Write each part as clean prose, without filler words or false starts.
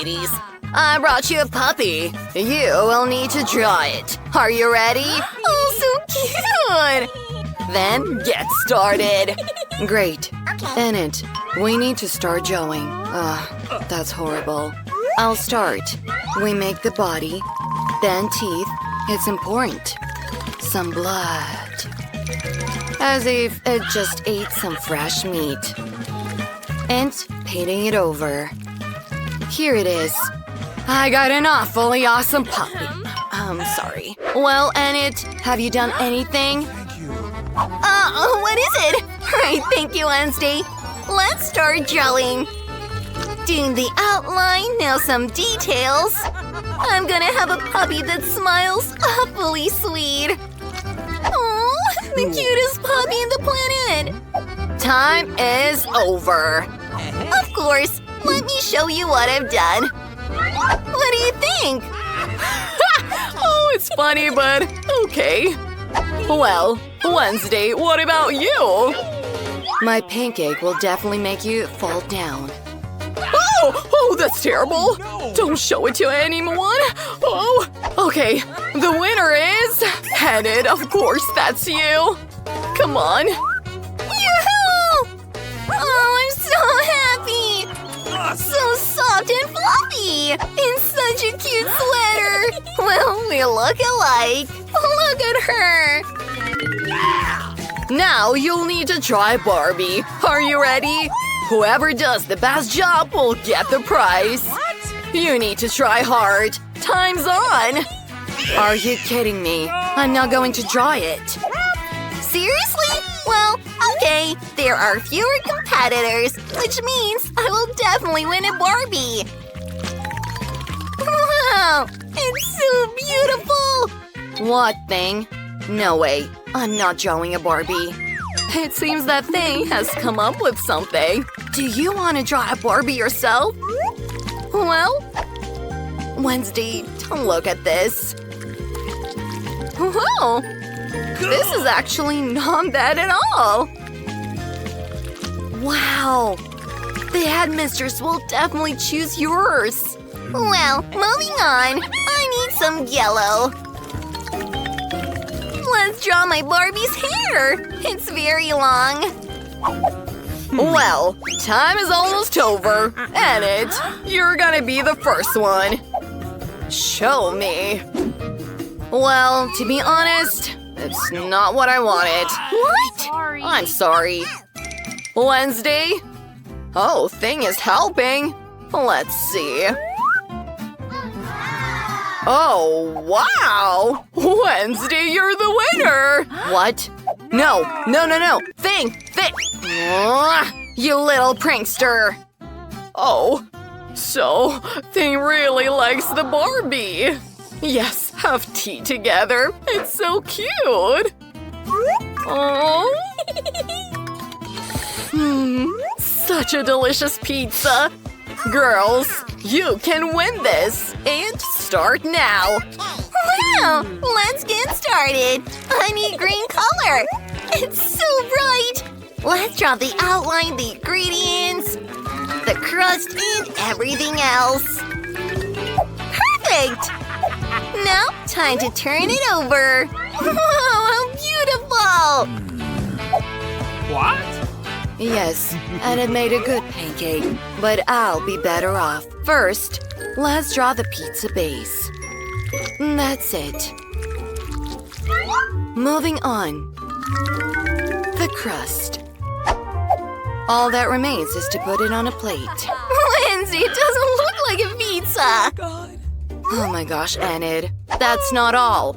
ladies. I brought you a puppy. You will need to draw it. Are you ready? Oh, so cute! Then get started. Great. Enid, we need to start drawing. That's horrible. I'll start. We make the body, then teeth. It's important. Some blood. As if it just ate some fresh meat. And painting it over. Here it is. I got an awfully awesome puppy. I'm sorry. Well, Enid, have you done anything? What is it? Alright, thank you, Wednesday. Let's start drawing. Doing the outline, now some details. I'm gonna have a puppy that smiles awfully sweet. Oh, the cutest puppy in the planet. Time is over. Of course, let me show you what I've done. What do you think? Oh, it's funny, but okay. Well, Wednesday, what about you? My pancake will definitely make you fall down. Oh, that's terrible. Don't show it to anyone. Oh, okay. The winner is Enid. Of course, that's you. Come on. Yoo-hoo! Oh, I'm so happy. So soft and fluffy. In such a cute sweater. Well, we look alike. Look at her. Now you'll need to try Barbie. Are you ready? Whoever does the best job will get the prize. What? You need to try hard. Time's on. Are you kidding me? I'm not going to draw it. Seriously? Well, okay. There are fewer competitors, which means I will definitely win a Barbie. Wow, it's so beautiful. What thing? No way. I'm not drawing a Barbie. It seems that thing has come up with something. Do you want to draw a Barbie yourself? Well, Wednesday, don't look at this. Whoa! This is actually not bad at all. Wow! The headmistress will definitely choose yours. Well, moving on. I need some yellow. Let's draw my Barbie's hair. It's very long. Well, time is almost over. Enid, you're gonna be the first one. Show me. Well, to be honest, it's not what I wanted. What? I'm sorry. Wednesday? Oh, thing is helping. Let's see. Oh, wow! Wednesday, you're the winner! What? No. Thing! You little prankster! Oh, so Thing really likes the Barbie. Yes, have tea together. It's so cute! Oh. Such a delicious pizza! Girls, you can win this! And start now! Wow! Let's get started! I need green color! It's so bright! Let's draw the outline, the ingredients, the crust, and everything else. Perfect! Now, time to turn it over! Wow, how beautiful! What? Yes, and it made a good pancake, but I'll be better off. First, let's draw the pizza base. That's it. Moving on. The crust. All that remains is to put it on a plate. Lindsay, it doesn't look like a pizza! God. Oh my gosh, Enid. That's not all.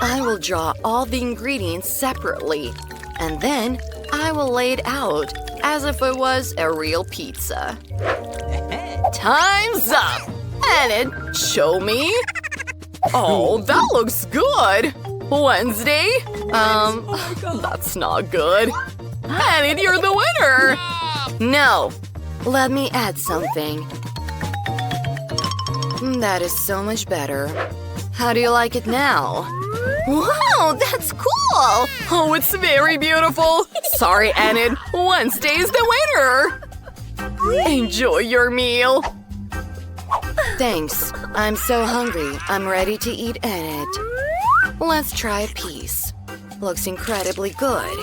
I will draw all the ingredients separately, and then I will lay it out as if it was a real pizza. Time's up! Enid, show me. Oh, that looks good. Wednesday? That's not good. Enid, you're the winner! No, let me add something. That is so much better. How do you like it now? Wow, that's cool! Oh, it's very beautiful! Sorry, Enid. Wednesday's the winner! Enjoy your meal. Thanks. I'm so hungry. I'm ready to eat in it. Let's try a piece. Looks incredibly good.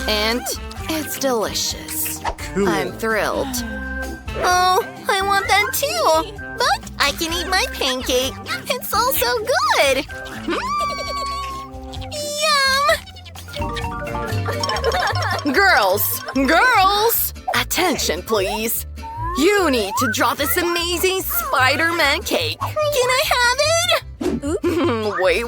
And it's delicious. Cool. I'm thrilled. Oh, I want that too. But I can eat my pancake. It's also good. Yum! Girls! Attention, please. You need to draw this amazing Spider-Man cake. Can I have it? Wait.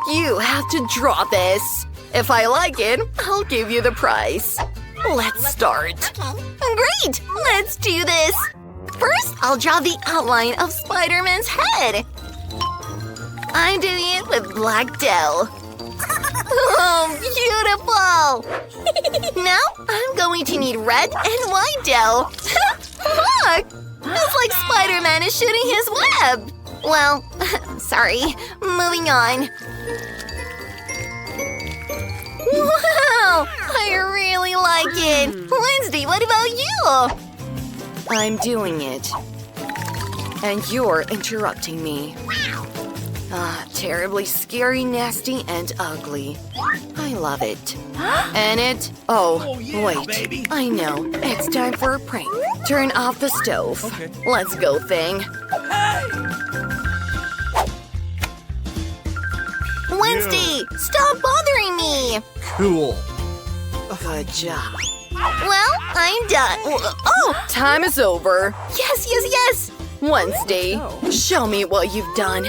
You have to draw this. If I like it, I'll give you the prize. Let's start. Great! Let's do this. First, I'll draw the outline of Spider-Man's head. I'm doing it with black dough. Oh, beautiful! Now, I'm going to need red and white dough. Look! It's like Spider-Man is shooting his web. Well, sorry. Moving on. Wow! I really like it. Wednesday, what about you? I'm doing it. And you're interrupting me. Terribly scary, nasty, and ugly. I love it. And it… Oh, wait. Baby. I know. It's time for a prank. Turn off the stove. Okay. Let's go, thing. Wednesday, stop bothering me. Cool. Good job. Well, I'm done. Oh, time is over. Yes. Wednesday, show me what you've done.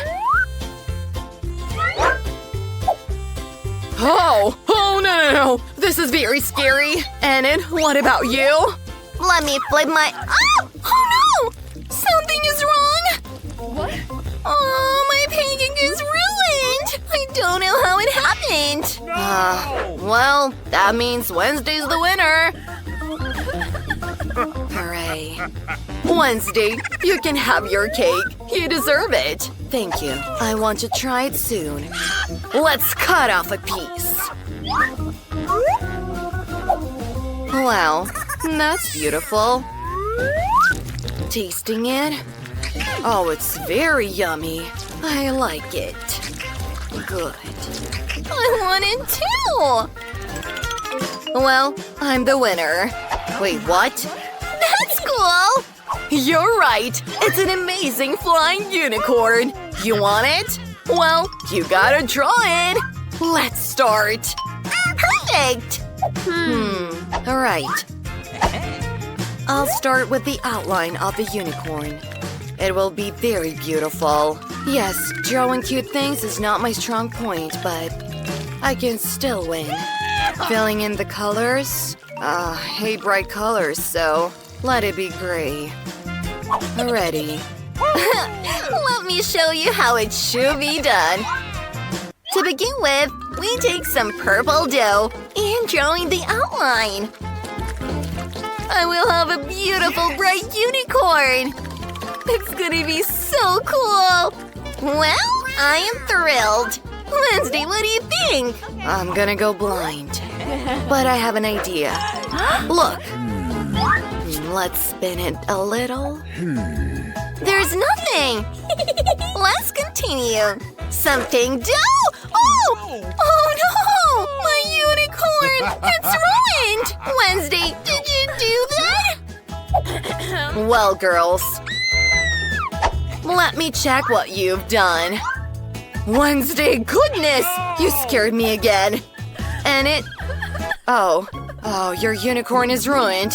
Oh, no. This is very scary. Enid, what about you? Let me flip my… Oh no! Something is wrong. What? Oh, my pancake is ruined. I don't know how it happened. Well, that means Wednesday's the winner. Hooray. Wednesday, you can have your cake. You deserve it. Thank you. I want to try it soon. Let's cut off a piece. Wow, that's beautiful. Tasting it? Oh, it's very yummy. I like it. Good. I want it too! Well, I'm the winner. Wait, what? That's cool! You're right! It's an amazing flying unicorn! You want it? Well, you gotta draw it! Let's start! Perfect! Alright. I'll start with the outline of the unicorn. It will be very beautiful. Yes, drawing cute things is not my strong point, but I can still win. Filling in the colors? I hate bright colors, so let it be gray. Ready. Let me show you how it should be done. To begin with, we take some purple dough and drawing the outline. I will have a beautiful bright unicorn. It's gonna be so cool. Well, I am thrilled. Wednesday, what do you think? I'm gonna go blind. But I have an idea. Look. Let's spin it a little. There's nothing. Let's continue. Something dough. Oh no! My unicorn! It's ruined! Wednesday, did you do that? Well, girls. Let me check what you've done. Wednesday, goodness! You scared me again. And it… Oh, your unicorn is ruined.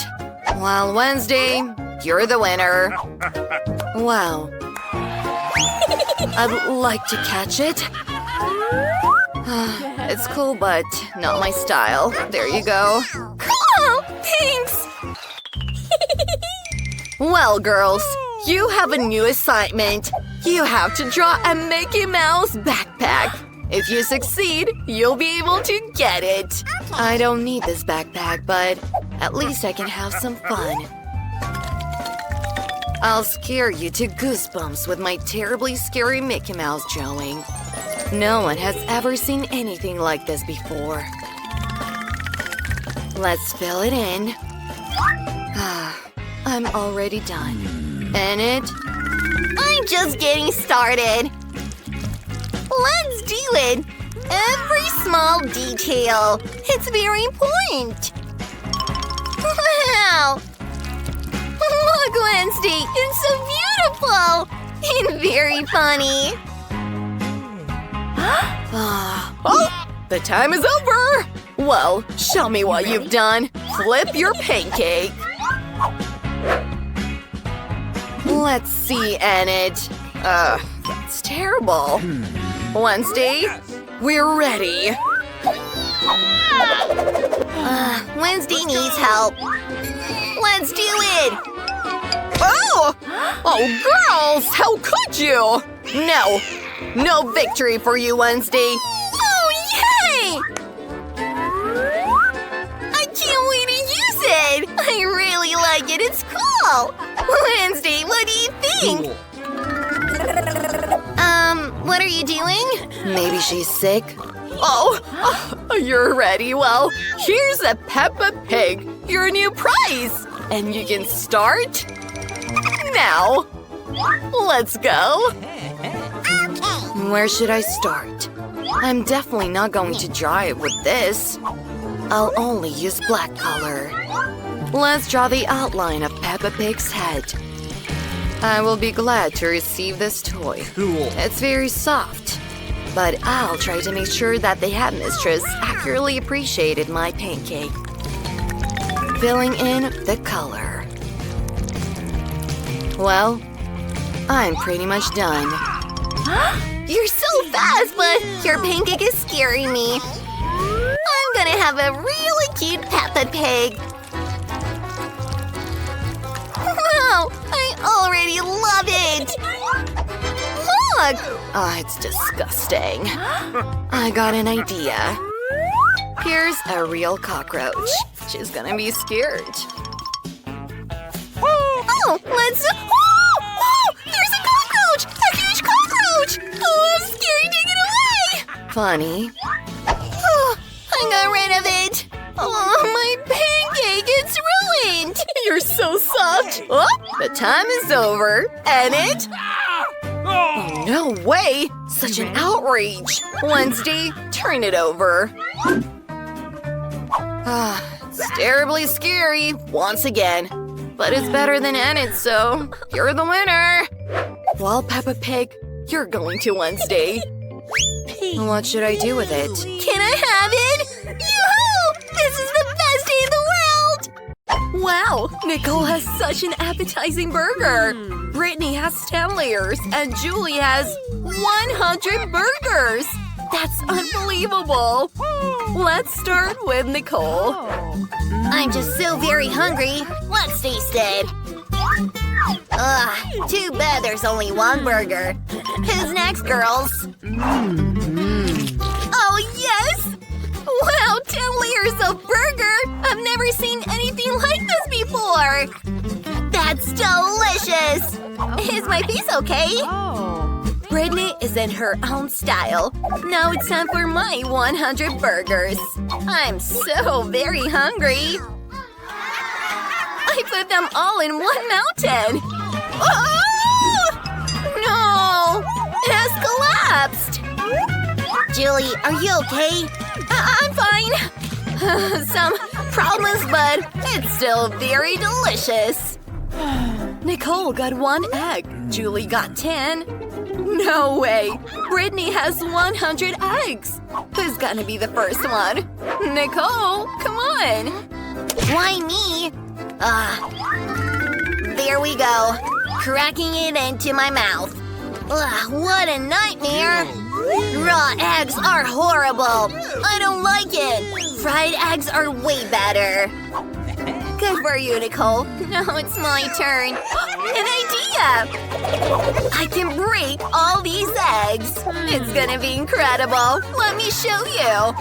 Well, Wednesday, you're the winner. Wow. I'd like to catch it. It's cool, but not my style. There you go. Cool! Thanks! Well, girls, you have a new assignment. You have to draw a Mickey Mouse backpack. If you succeed, you'll be able to get it. I don't need this backpack, but at least I can have some fun. I'll scare you to goosebumps with my terribly scary Mickey Mouse drawing. No one has ever seen anything like this before. Let's fill it in. I'm already done. And it? I'm just getting started. Let's do it. Every small detail. It's very important. Wow. Look, Wednesday. It's so beautiful. And very funny. Oh, the time is over. Well, show me what you've done. Flip your pancake. Let's see, Enid. That's terrible. Wednesday, we're ready. Wednesday needs help. Let's do it. Oh! Oh, girls, how could you? No. No victory for you, Wednesday. Oh, yay! I can't wait to use it. I really like it. It's cool. Wednesday, what do you think? What are you doing? Maybe she's sick. Oh, you're ready. Well, here's a Peppa Pig, your new prize. And you can start now. Let's go. Where should I start? I'm definitely not going to draw it with this. I'll only use black color. Let's draw the outline of Peppa Pig's head. I will be glad to receive this toy. Cool. It's very soft. But I'll try to make sure that the headmistress accurately appreciated my pancake. Filling in the color. Well, I'm pretty much done. You're so fast, but your pancake is scaring me. I'm gonna have a really cute Peppa Pig. Wow, I already love it. Look! Oh, it's disgusting. I got an idea. Here's a real cockroach. She's gonna be scared. Oh, let's... Oh, there's a cockroach! A huge cockroach! Oh, I'm scared. Take it away! Funny. Oh, I got rid of it. Oh, my pancake! It's ruined! You're so soft. Oh, the time is over. And it... Oh, no way! Such an outrage! Wednesday, turn it over. It's terribly scary, once again. But it's better than Enid, so you're the winner! Well, Peppa Pig, you're going to Wednesday. What should I do with it? Can I have it? Yoo-hoo! This is the best day in the world! Wow, Nicole has such an appetizing burger! Brittany has 10 layers, and Julie has 100 burgers! That's unbelievable! Let's start with Nicole. I'm just so very hungry. Let's taste it. Ugh, too bad there's only one burger. Who's next, girls? Oh, yes! Wow, 10 layers of burger! I've never seen anything like this before! That's delicious! Is my piece okay? Brittany is in her own style. Now it's time for my 100 burgers. I'm so very hungry. I put them all in one mountain. Oh! No! It has collapsed. Julie, are you okay? I'm fine. Some problems, but it's still very delicious. Nicole got 1 egg. Julie got 10. No way! Brittany has 100 eggs! Who's gonna be the first one? Nicole, come on! Why me? There we go. Cracking it into my mouth. Ugh, what a nightmare! Raw eggs are horrible! I don't like it! Fried eggs are way better! Good for you, Nicole. Now it's my turn. An idea! I can break all these eggs. It's gonna be incredible. Let me show you.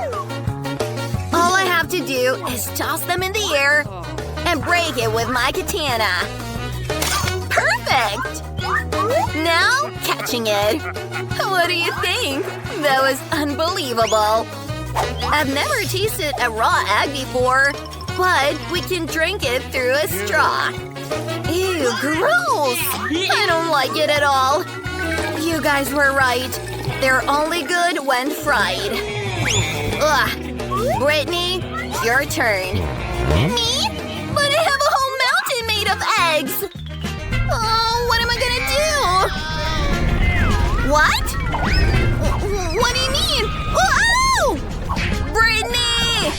All I have to do is toss them in the air and break it with my katana. Perfect! Now, catching it. What do you think? That was unbelievable. I've never tasted a raw egg before. But we can drink it through a straw. Ew, gross! gross! I don't like it at all. You guys were right. They're only good when fried. Ugh. Brittany, your turn. Me? But I have a whole mountain made of eggs! Oh, what am I gonna do? What? What do you mean? Oh! Brittany!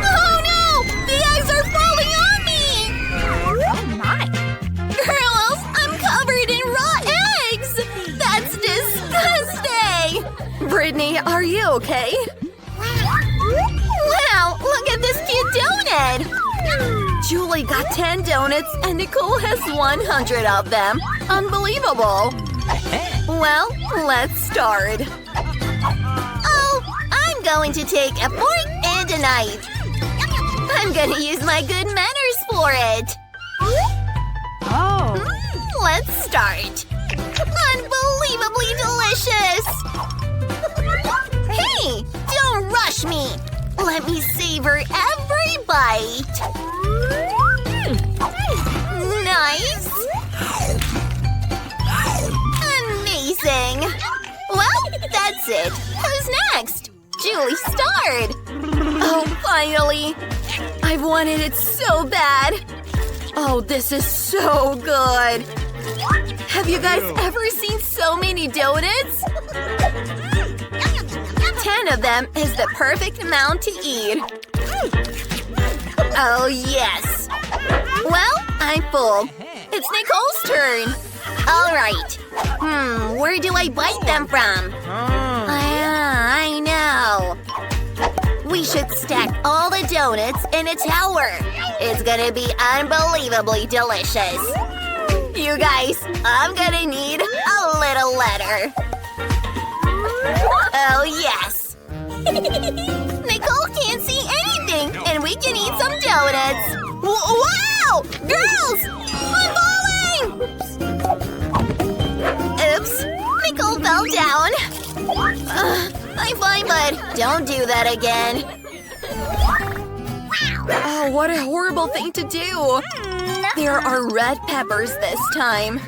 Oh no! The eggs are falling on me! Oh my! Girls, I'm covered in raw eggs! That's disgusting! Brittany, are you okay? Wow, look at this cute donut! Julie got 10 donuts and Nicole has 100 of them. Unbelievable! Well, let's start. Oh, I'm going to take a fork and a knife. I'm gonna use my good manners for it. Oh. Let's start. Unbelievably delicious! Hey, don't rush me. Let me savor every bite. Nice. Amazing. Well, that's it. Who's next? Julie, start. Oh, finally. I've wanted it so bad. Oh, this is so good. Have you guys ever seen so many donuts? 10 of them is the perfect amount to eat. Oh, yes. Well, I'm full. It's Nicole's turn. All right. Where do I bite them from? I know. We should stack all the donuts in a tower. It's gonna be unbelievably delicious. You guys, I'm gonna need a little letter. Oh, yes. Nicole can't see anything, and we can eat some donuts. Wow! Girls! I'm falling! Oops. Nicole fell down. I'm fine, but don't do that again. Oh, what a horrible thing to do. There are red peppers this time.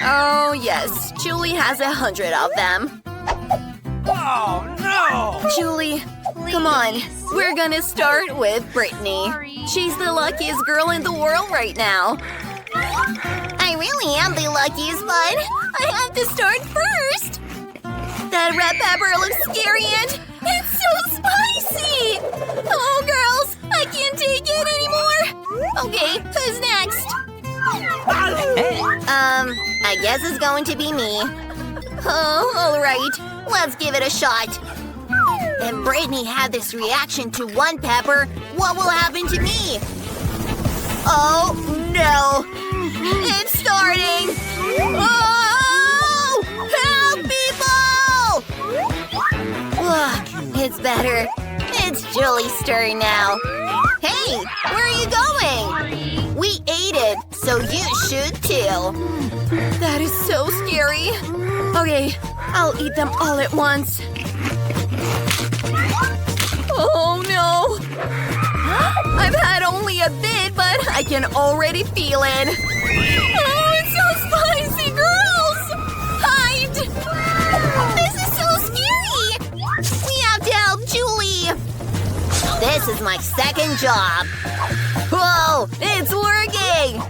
Oh, yes. Julie has 100 of them. Oh, no! Julie, come on. We're gonna start with Brittany. She's the luckiest girl in the world right now. I really am the luckiest one. I have to start first. That red pepper looks scary and it's so spicy. Oh, girls, I can't take it anymore. Okay, who's next? I guess it's going to be me. Oh, all right. Let's give it a shot. If Brittany had this reaction to one pepper, what will happen to me? Oh, no. It's starting. Oh! Help, people! Ugh, it's better. It's Julie's turn now. Hey, where are you going? We ate it, so you should too. That is so scary. Okay, I'll eat them all at once. Oh no! I've had only a bit, but I can already feel it. Oh, it's so spicy, girls! Hide! This is so scary! We have to help Julie! This is my second job. Whoa, it's working!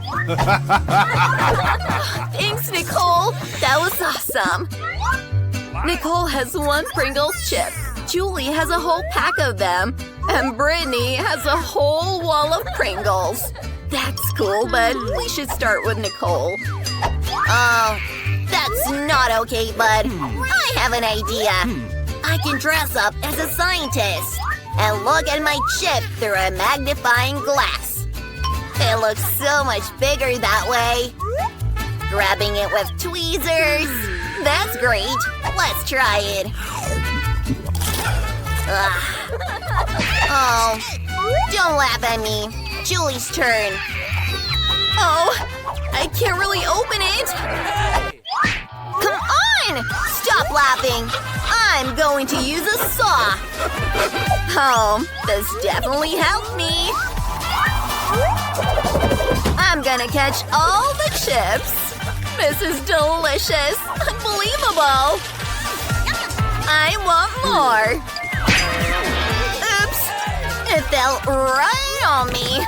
Thanks, Nicole. That was awesome. Nicole has 1 Pringles chip. Julie has a whole pack of them. And Brittany has a whole wall of Pringles. That's cool, but we should start with Nicole. Oh, that's not okay, bud. I have an idea. I can dress up as a scientist and look at my chip through a magnifying glass. It looks so much bigger that way. Grabbing it with tweezers. That's great. Let's try it. Oh, don't laugh at me. Julie's turn. Oh, I can't really open it. Come on! Stop laughing. I'm going to use a saw. Oh, this definitely helped me. I'm gonna catch all the chips. This is delicious. Unbelievable. I want more. Oops. It fell right on me.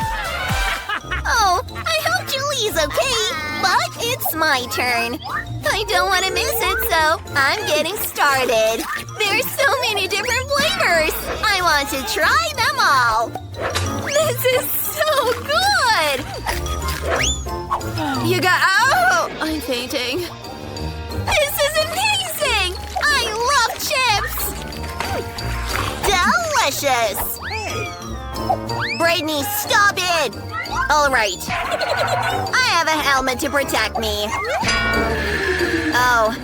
Oh, I hope Julie's okay. But it's my turn. I don't want to miss it, so I'm getting started. There's so many different flavors. I want to try them all. This is so good. You got… Oh! I'm fainting. This is amazing! I love chips! Delicious! Brittany, stop it! All right. I have a helmet to protect me. Oh.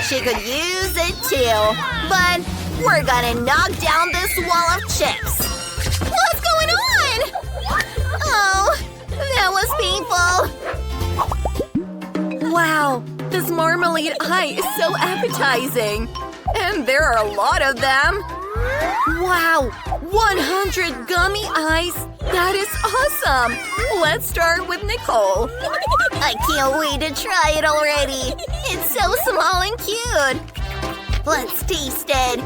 She could use it too. But we're gonna knock down this wall of chips. What's going on? Oh, that was painful. Wow, this marmalade eye is so appetizing. And there are a lot of them. Wow, 100 gummy eyes. That is awesome. Let's start with Nicole. I can't wait to try it already. It's so small and cute. Let's taste it.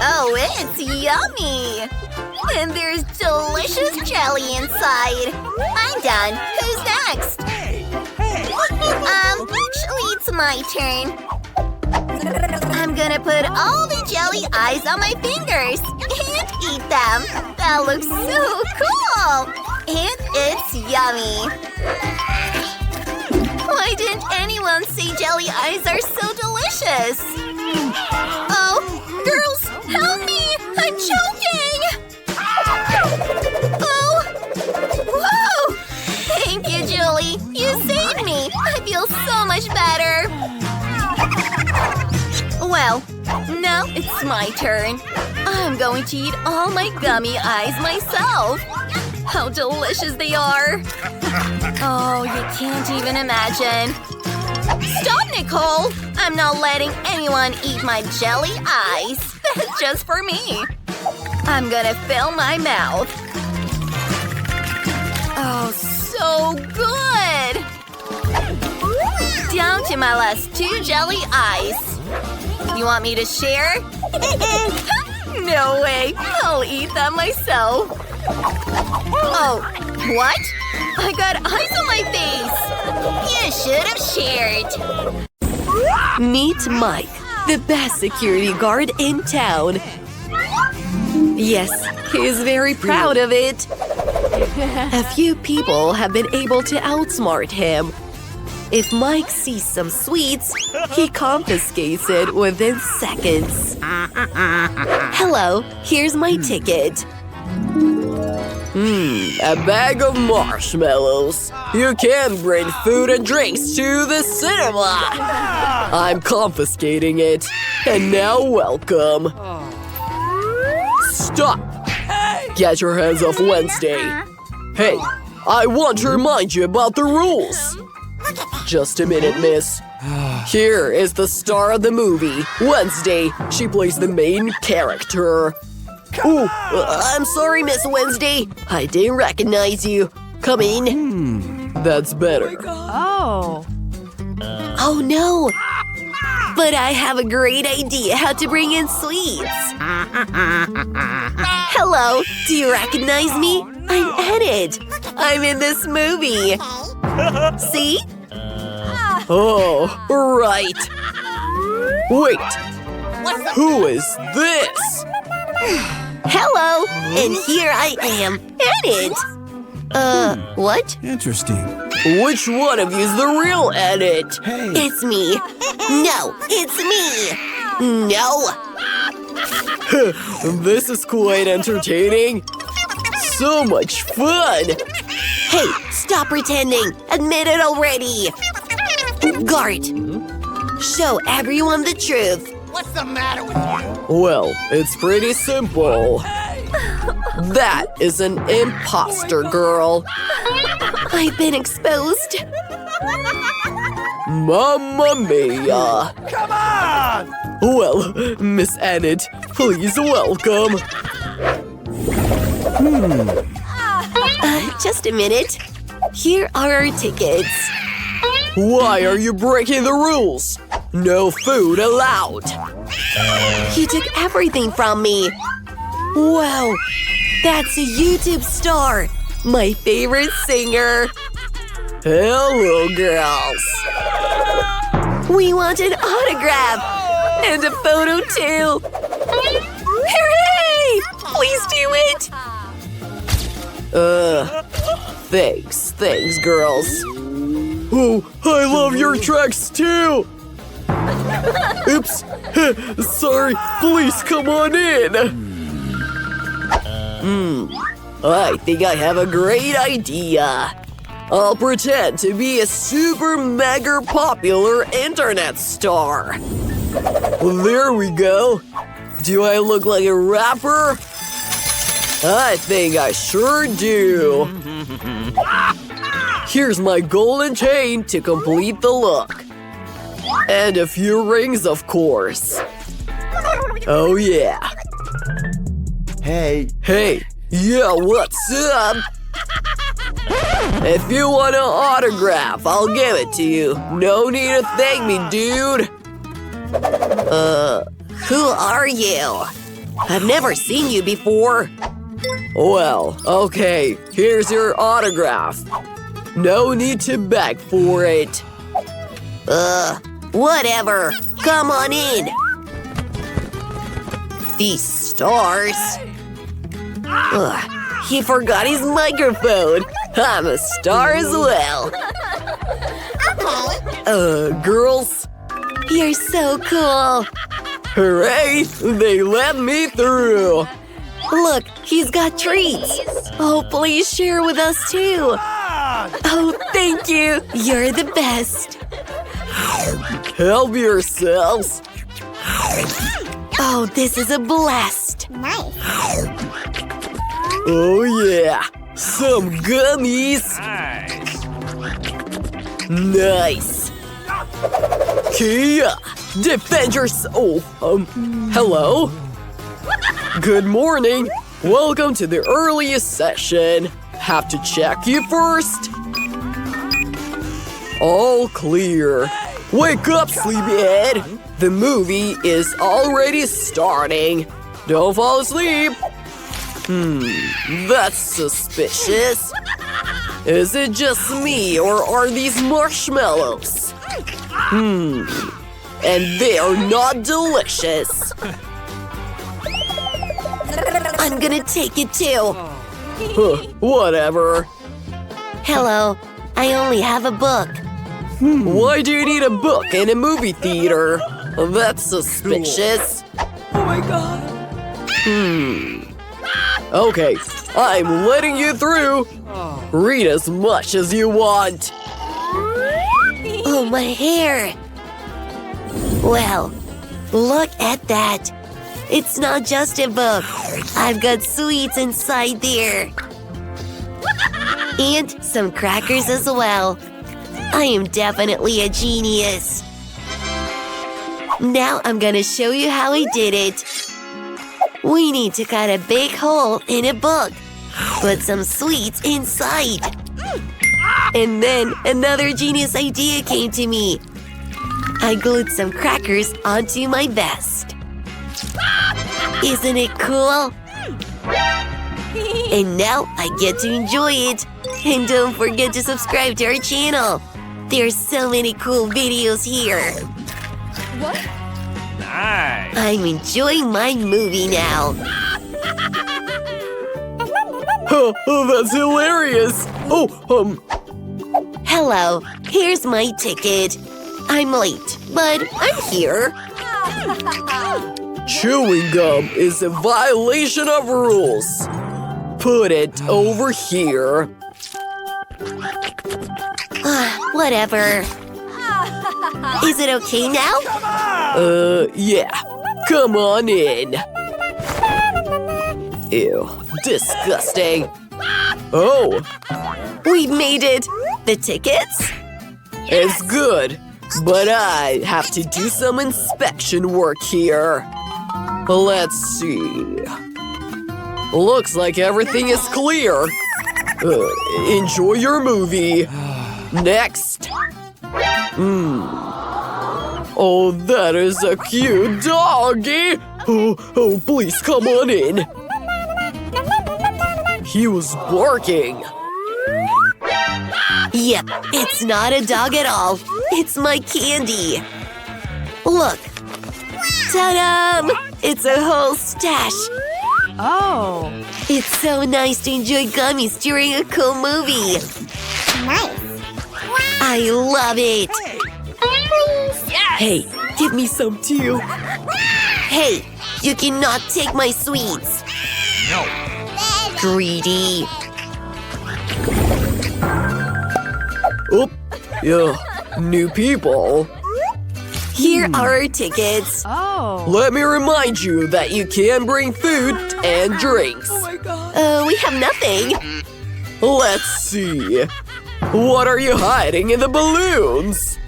Oh, it's yummy. And there's delicious jelly inside. I'm done. Who's next? Actually, it's my turn. I'm gonna put all the jelly eyes on my fingers and eat them. That looks so cool. And it's yummy. Why didn't anyone say jelly eyes are so delicious? Oh, girls, help me! I'm choking! Oh! Whoa! Thank you, Julie. You saved me. I feel so much better. Well, now it's my turn. I'm going to eat all my gummy eyes myself. How delicious they are. Oh, you can't even imagine. Stop, Nicole! I'm not letting anyone eat my jelly eyes. That's just for me. I'm gonna fill my mouth. Oh, so good! Down to my last 2 jelly eyes. You want me to share? No way! I'll eat them myself. Oh, what? I got eyes on my face! You should have shared! Meet Mike, the best security guard in town. Yes, he is very proud of it. A few people have been able to outsmart him. If Mike sees some sweets, he confiscates it within seconds. Hello, here's my ticket. A bag of marshmallows. You can bring food and drinks to the cinema. I'm confiscating it. And now welcome. Stop! Get your hands off Wednesday. Hey, I want to remind you about the rules. Just a minute, miss. Here is the star of the movie, Wednesday. She plays the main character. Ooh, I'm sorry, Miss Wednesday. I didn't recognize you. Come in. That's better. Oh. Oh no! But I have a great idea how to bring in sweets. Hello, do you recognize me? I'm Enid. I'm in this movie. See? Oh, right. Wait. Who is this? Hello, and here I am, Enid. What? Interesting. Which one of you is the real Enid? It's me. No, it's me. No. This is quite entertaining. So much fun. Hey, stop pretending. Admit it already. Guard. Show everyone the truth. What's the matter with you? Well, it's pretty simple. That is an imposter, girl. I've been exposed. Mamma mia. Come on! Well, Miss Enid, please welcome. Just a minute. Here are our tickets. Why are you breaking the rules? No food allowed. He took everything from me. Wow, that's a YouTube star. My favorite singer. Hello, girls. We want an autograph. And a photo too. Hooray! Please do it. Thanks, girls. Oh, I love your tracks too! Oops! Sorry, please come on in! I think I have a great idea. I'll pretend to be a super mega popular internet star. There we go. Do I look like a rapper? I think I sure do. Here's my golden chain to complete the look. And a few rings, of course. Oh yeah. Hey. Hey, yeah, what's up? If you want an autograph, I'll give it to you. No need to thank me, dude. Who are you? I've never seen you before. Well, okay, here's your autograph. No need to beg for it. Whatever. Come on in. These stars. He forgot his microphone. I'm a star as well. Girls? You're so cool. Hooray! They let me through! Look, he's got treats. Oh, please share with us too. Oh, thank you. You're the best. Help yourselves! Oh, this is a blast. Oh yeah! Some gummies! Nice! Kia! Defend yourself! Hello? Good morning! Welcome to the earliest session. Have to check you first. All clear. Wake up, sleepyhead! The movie is already starting. Don't fall asleep. That's suspicious. Is it just me, or are these marshmallows? And they are not delicious. I'm gonna take it too. Whatever. Hello, I only have a book. Why do you need a book in a movie theater? That's suspicious. Oh my god. Okay, I'm letting you through. Read as much as you want. Oh, my hair. Well, look at that. It's not just a book. I've got sweets inside there. And some crackers as well. I am definitely a genius. Now I'm gonna show you how I did it. We need to cut a big hole in a book. Put some sweets inside. And then another genius idea came to me. I glued some crackers onto my vest. Isn't it cool? And now I get to enjoy it. And don't forget to subscribe to our channel. There's so many cool videos here. What? Nice. I'm enjoying my movie now. Oh, that's hilarious. Hello, here's my ticket. I'm late, but I'm here. Chewing gum is a violation of rules. Put it over here. Whatever. Is it okay now? Yeah. Come on in. Ew, disgusting. Oh, We made it. The tickets? it's good, but I have to do some inspection work here. Let's see. Looks like everything is clear. Enjoy your movie. Next. Oh, that is a cute doggy. Oh, please come on in. He was barking. Yep, it's not a dog at all. It's my candy. Look. Ta-da! It's a whole stash. Oh. It's so nice to enjoy gummies during a cool movie. Nice. I love it. Hey, give me some too. Hey, you cannot take my sweets. No. Greedy. Oh, yeah, new people. Here are our tickets. Oh. Let me remind you that you can bring food and drinks. Oh my god. We have nothing. Let's see. What are you hiding in the balloons?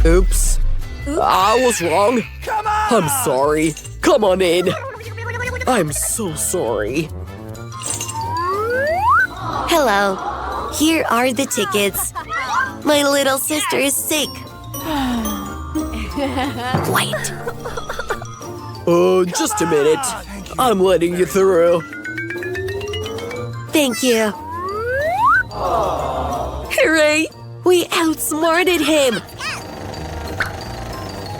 Oops. I was wrong. Come on! I'm sorry. Come on in. I'm so sorry. Hello. Here are the tickets. My little sister is sick. Quiet. Oh, just a minute. I'm letting you through. Thank you. Hooray! We outsmarted him!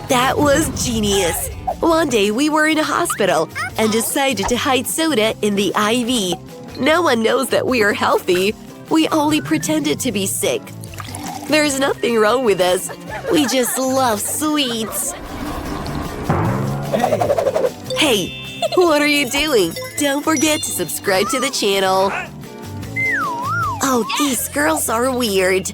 That was genius. One day we were in a hospital and decided to hide soda in the IV. No one knows that we are healthy. We only pretended to be sick. There's nothing wrong with us. We just love sweets. Hey, what are you doing? Don't forget to subscribe to the channel. Oh, these girls are weird.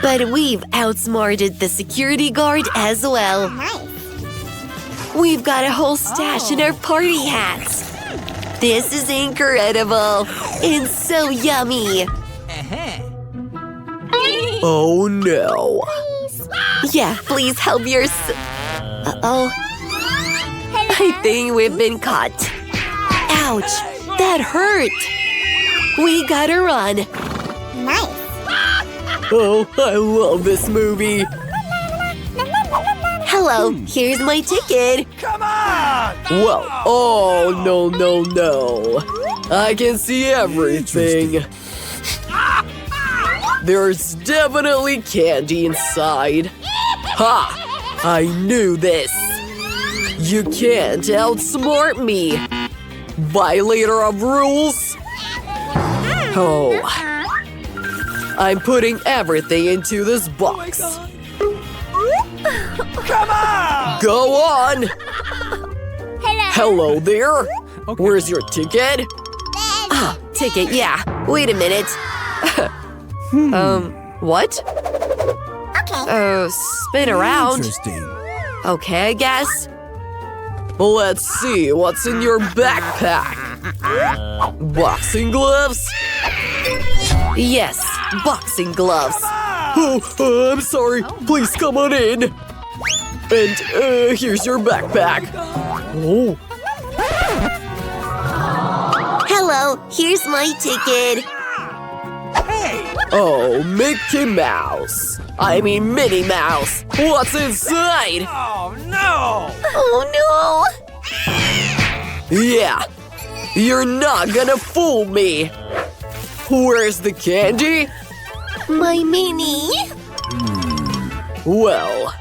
But we've outsmarted the security guard as well. Nice. We've got a whole stash in our party hats. This is incredible. It's so yummy. Oh no. Yeah, please help your Uh-oh. I think we've been caught. Ouch, that hurt. We gotta run. Nice. Oh, I love this movie. Hello, here's my ticket. Come on! Well, oh no. I can see everything. There's definitely candy inside. Ha! I knew this. You can't outsmart me. Violator of rules. Oh. I'm putting everything into this box. Come on! Go on! Hello there. Where's your ticket? Ah, ticket, yeah. Wait a minute. What? Spin around. Interesting. Okay, I guess. Let's see what's in your backpack. Boxing gloves? Yes, boxing gloves. Oh, I'm sorry. Please come on in. And here's your backpack. Oh, Hello, here's my ticket. oh, Mickey Mouse. I mean Minnie Mouse. What's inside? Oh no! Oh Yeah, you're not gonna fool me. Where's the candy? no! My mini. Well,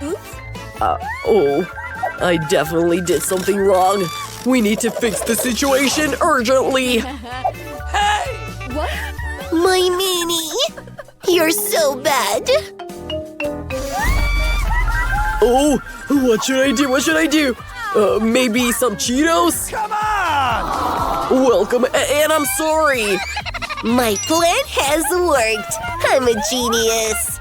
I definitely did something wrong. We need to fix the situation urgently. My mini. You're so bad. Oh, what should I do? What should I do? Maybe some Cheetos? Come on! Welcome, and I'm sorry. My plan has worked. I'm a genius.